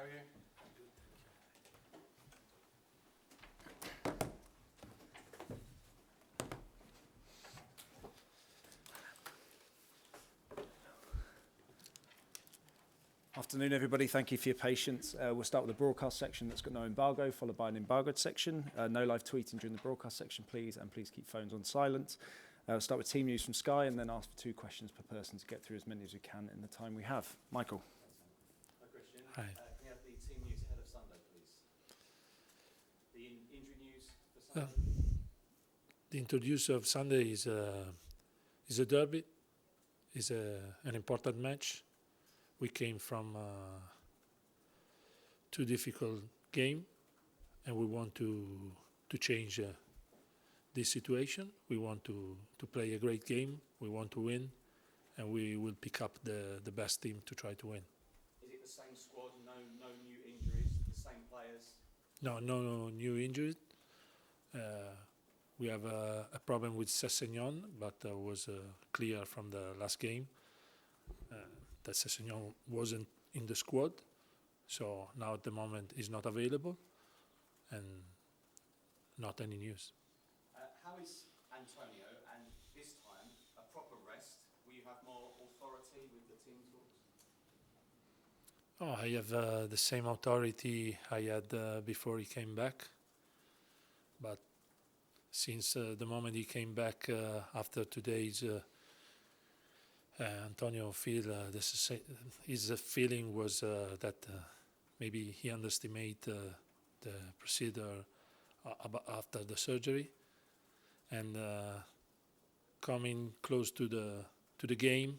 how are you? Afternoon, everybody. Thank you for your patience. We'll start with the broadcast section that's got no embargo, followed by an embargoed section. No live tweeting during the broadcast section, please, and please keep phones on silent. We'll start with team news from Sky and then ask for 2 questions per person to get through as many as we can in the time we have. Michael. Hi, Christian. Hi. Can we have the team news ahead of Sunday, please? The injury news for Sunday? The injury news of Sunday is a derby, is an important match. We came from 2 difficult games, and we want to change this situation. We want to play a great game. We want to win, and we will pick up the best team to try to win. Is it the same squad? No new injuries? The same players? No new injuries. We have a problem with Sessegnon, but was clear from the last game that Sessegnon wasn't in the squad, so now at the moment he's not available, and not any news. How is Antonio, and this time a proper rest? Will you have more authority with the team talks? I have the same authority I had before he came back, but since the moment he came back after today's Antonio his feeling was that maybe he underestimated the procedure after the surgery, and coming close to the game,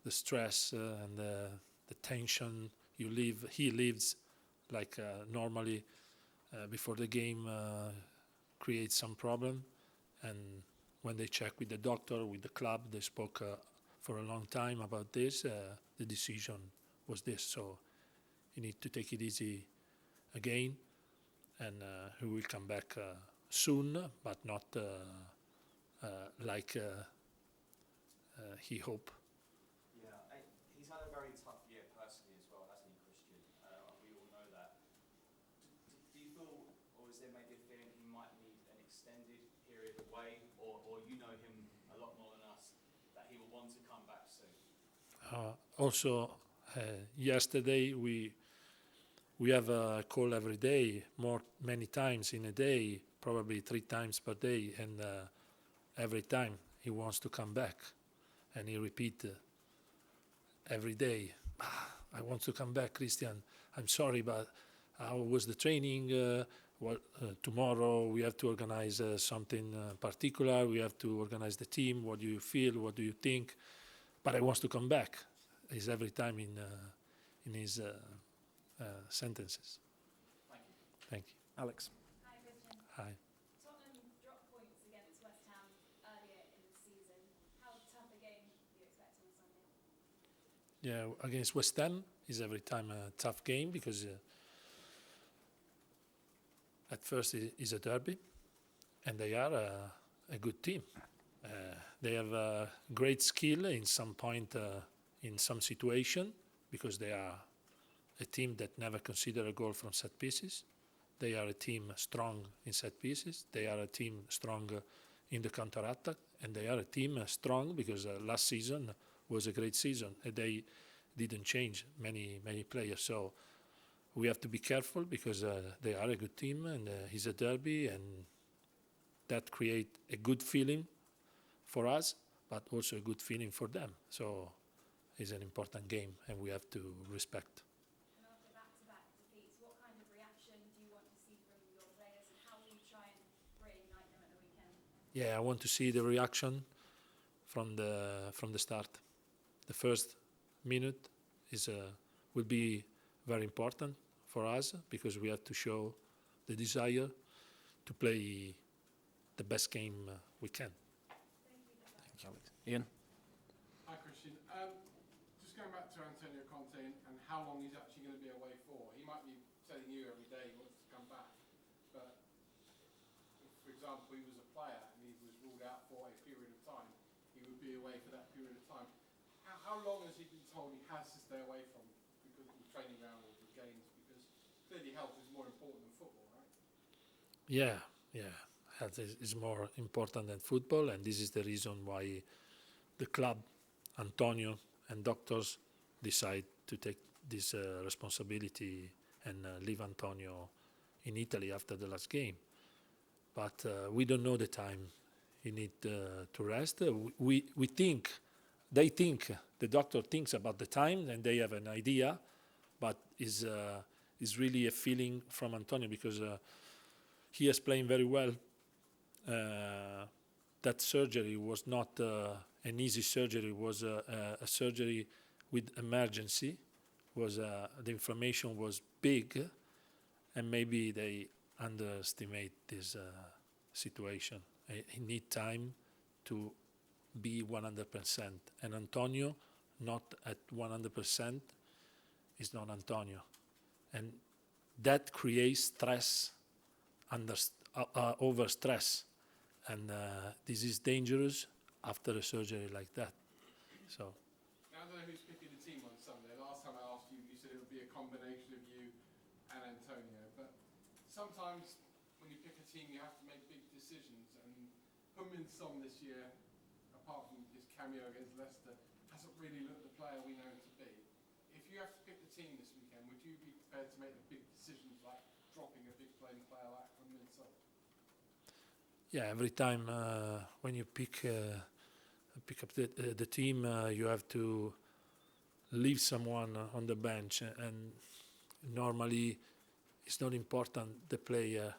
the stress and the tension he lives like normally before the game creates some problem, and when they check with the doctor, with the club, they spoke for a long time about this. The decision was this, so you need to take it easy again, and he will come back soon, but not like he hoped. Yeah, he's had a very tough year personally as well, hasn't he, Christian? We all know that. Do you feel, or is there maybe a feeling he might need an extended period away, or you know him a lot more than us, that he will want to come back soon? Also, yesterday we have a call every day, many times in a day, probably 3 times per day, and every time he wants to come back, and he repeats every day, I want to come back, Christian. I'm sorry, but how was the training? Tomorrow we have to organize something particular. We have to organize the team. What do you feel? What do you think? But I want to come back. Is every time in his sentences. Thank you. Thank you. Alex. Hi, Christian. Hi. Tottenham dropped points against West Ham earlier in the season. How tough a game do you expect on Sunday? Yeah, against West Ham is every time a tough game because at first it is a derby, and they are a good team. They have great skill in some point, in some situation, because they are a team that never consider a goal from set pieces. They are a team strong in set pieces. They are a team strong in the counter-attack, and they are a team strong because last season was a great season, and they didn't change many players. So we have to be careful because they are a good team, and it's a derby, and that create a good feeling for us, but also a good feeling for them. So it's an important game, and we have to respect. And after back-to-back defeats, what kind of reaction do you want to see from your players, and how will you try and reignite them at the weekend? Yeah, I want to see the reaction from the start. The first minute will be very important for us because we have to show the desire to play the best game we can. Thanks, Alex. Ian. Hi, Christian. Just going back to Antonio Conte and how long he's actually going to be away for. He might be telling you every day he wants to come back, but if, for example, he was a player and he was ruled out for a period of time, he would be away for that period of time. How long has he been told he has to stay away from because of the training ground or the games? Because health is more important than football, right? Yeah, yeah. Health is more important than football, and this is the reason why the club, Antonio, and doctors decide to take this responsibility and leave Antonio in Italy after the last game. But we don't know the time he need to rest. We think, they think, the doctor thinks about the time, and they have an idea, but is really a feeling from Antonio, because he is playing very well. That surgery was not an easy surgery. It was a surgery with emergency. The inflammation was big, and maybe they underestimate this situation. He need time to be 100%. And Antonio, not at 100%, is not Antonio. And that creates stress, over stress. And this is dangerous after a surgery like that. So. Now, I don't know who's picking the team on Sunday. Last time I asked you, you said it would be a combination of you and Antonio. But sometimes when you pick a team, you have to make big decisions. And Heung-min Son this year, apart from his cameo against Leicester, hasn't really looked the player we know him to be. If you have to pick the team this weekend, would you be prepared to make the big decisions like dropping a big playing player like Heung-min Son? Yeah, every time when you pick up the team, you have to leave someone on the bench, and normally it's not important the player.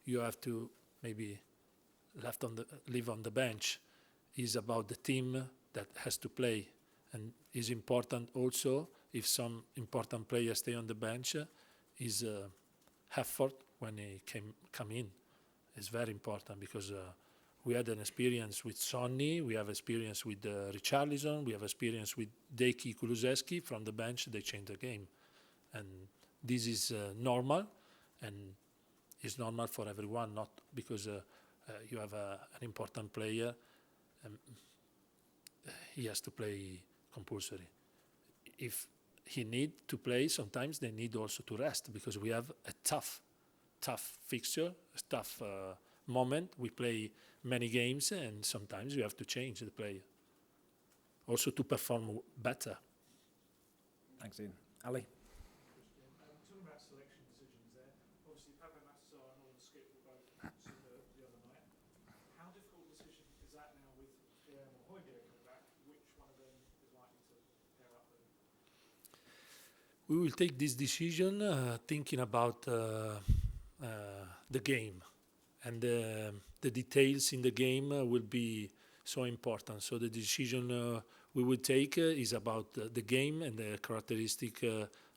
You have to maybe leave on the bench. It's about the team that has to play, and is important also if some important players stay on the bench. Is effort when he come in. Is very important, because we had an experience with Sonny, we have experience with Richarlison, we have experience with Deki Kulusevski. From the bench, they change the game. And this is normal, and it's normal for everyone, not because you have an important player, he has to play compulsory. If he need to play, sometimes they need also to rest, because we have a tough fixture, a tough moment. We play many games, and sometimes you have to change the player also to perform better. Thanks, Ian. Ali? Talking about selection decisions there, obviously Papa Massar and all the skip were both superb the other night. How difficult a decision is that now with Guillermo Højbjerg coming back? Which one of them is likely to pair up with him? We will take this decision thinking about the game, and the details in the game will be so important. So the decision we will take is about the game and the characteristic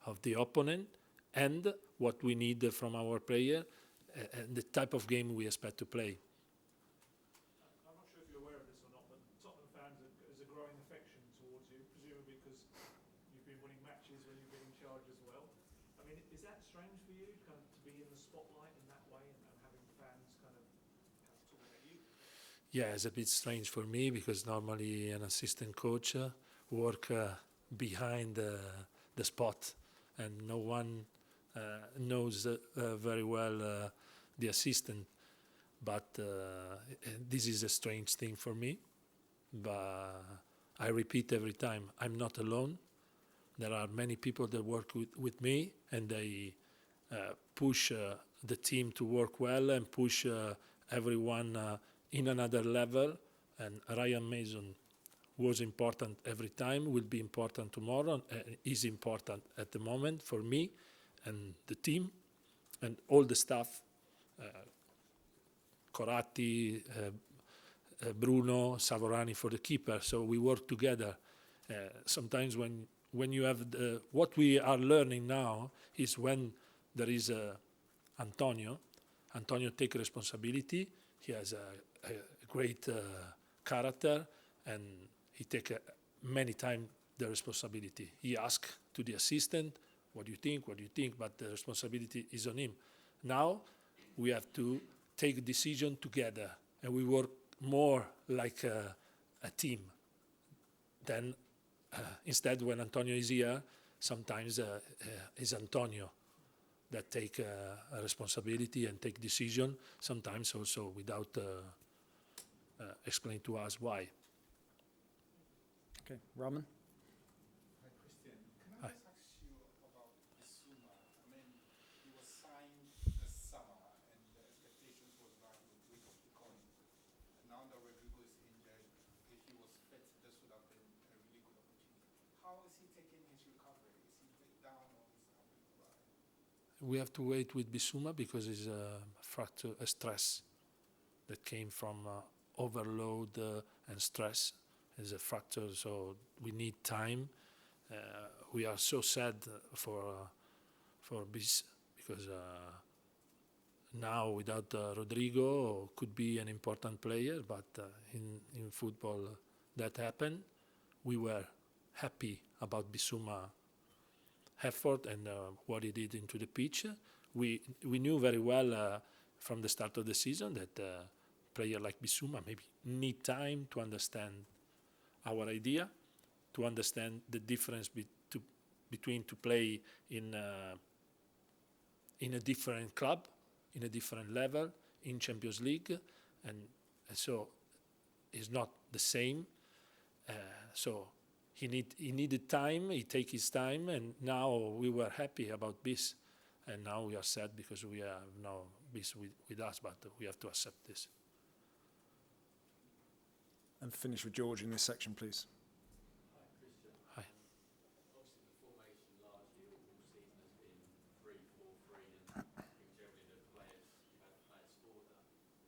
of the opponent, and what we need from our player, and the type of game we expect to play. I'm not sure if you're aware of this or not, but Tottenham fans has a growing affection towards you, presumably because you've been winning matches when you've been in charge as well. I mean, is that strange for you, kind of to be in the spotlight in that way, and having fans kind of talking at you? Yeah, it's a bit strange for me, because normally an assistant coach work behind the spot, and no one knows very well the assistant. But this is a strange thing for me. But I repeat every time, I'm not alone. There are many people that work with me, and they push the team to work well, and push everyone in another level. And Ryan Mason was important every time, will be important tomorrow, is important at the moment for me and the team and all the staff, Coratti, Bruno, Savorani for the keeper. So we work together. Sometimes when you have what we are learning now is when there is Antonio take responsibility. He has a great character, and he take many times the responsibility. He asks to the assistant, what do you think? But the responsibility is on him. Now we have to take a decision together, and we work more like a team. Then instead, when Antonio is here, sometimes is Antonio. that take a responsibility and take decision, sometimes also without explain to us why. Okay, Raman? Hi, Christian. Can Hi. I just ask you about Bissouma? I mean, he was signed this summer, and the expectations was that he would break off the coin. And now that Rodrigo is injured, if he was fit, this would have been a really good opportunity. How is he taking his recovery? Is he a bit down or is he right? We have to wait with Bissouma because it's a fracture, a stress that came from overload and stress. It's a fracture, so we need time. We are so sad for Bis because now without Rodrigo could be an important player, but in football that happened. We were happy about Bissouma effort and what he did into the pitch. We knew very well from the start of the season that a player like Bissouma maybe need time to understand our idea, to understand the difference between to play in a different club, in a different level, in Champions League, and so it's not the same. So he needed time. He take his time, and now we were happy about this, and now we are sad because we have now this with us, but we have to accept this. And finish with George in this section, please. Hi, Christian. Hi. Obviously, the formation largely all season has been 3-4-3, and I think generally the players, you've had players for that.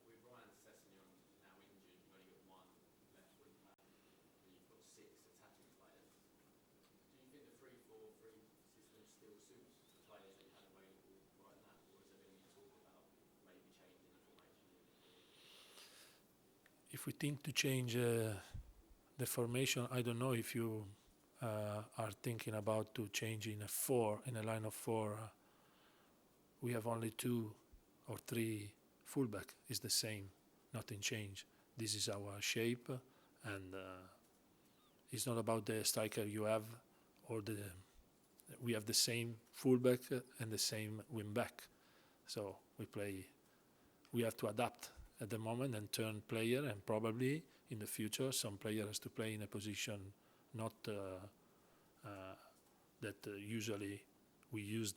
With Ryan Sessegnon now injured, you've only got one left wing back, and you've got 6 attacking players. Do you think the 3-4-3 system still suits the players that you had available right now, or has there been any talk about maybe changing the formation? If we think to change the formation, I don't know if you are thinking about to change in a line of 4. We have only 2 or 3 fullback. It's the same, nothing change. This is our shape, and it's not about the striker you have or we have the same fullback and the same wing back. So we have to adapt at the moment and turn player, and probably in the future some player has to play in a position not that usually we use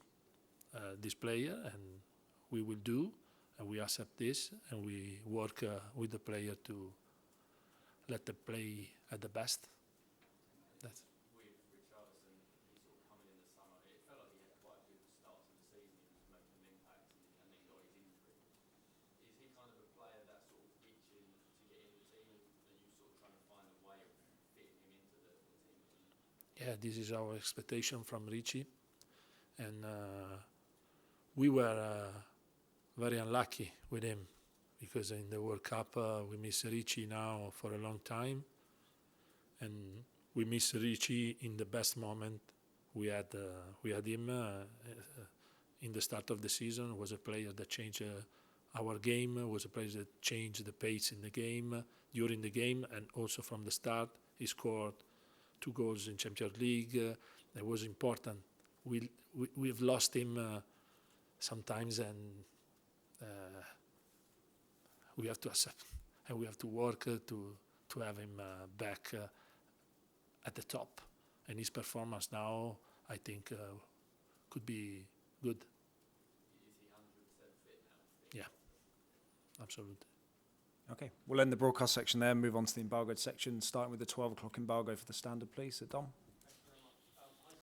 this player, and we will do, and we accept this, and we work with the player to let them play at the best. That's With Richarlison, he sort of coming in the summer, it felt like he had quite a good start to the season. He was making an impact and then got his injury. Is he kind of a player that's sort of itching to get in the team, and are you sort of trying to find a way of fitting him into the team? Yeah, this is our expectation from Richie, and we were very unlucky with him because in the World Cup we miss Richie now for a long time, and we miss Richie in the best moment. We had him in the start of the season. Was a player that changed our game. Was a player that changed the pace in the game during the game, and also from the start. He scored 2 goals in Champions League. That was important. We've lost him sometimes, and we have to accept, and we have to work to have him back at the top. And his performance now, I think, could be good. Is he 100% fit now? Yeah, absolutely. Okay, we'll end the broadcast section there and move on to the embargoed section, starting with the 12 o'clock embargo for the standard, please. Dom?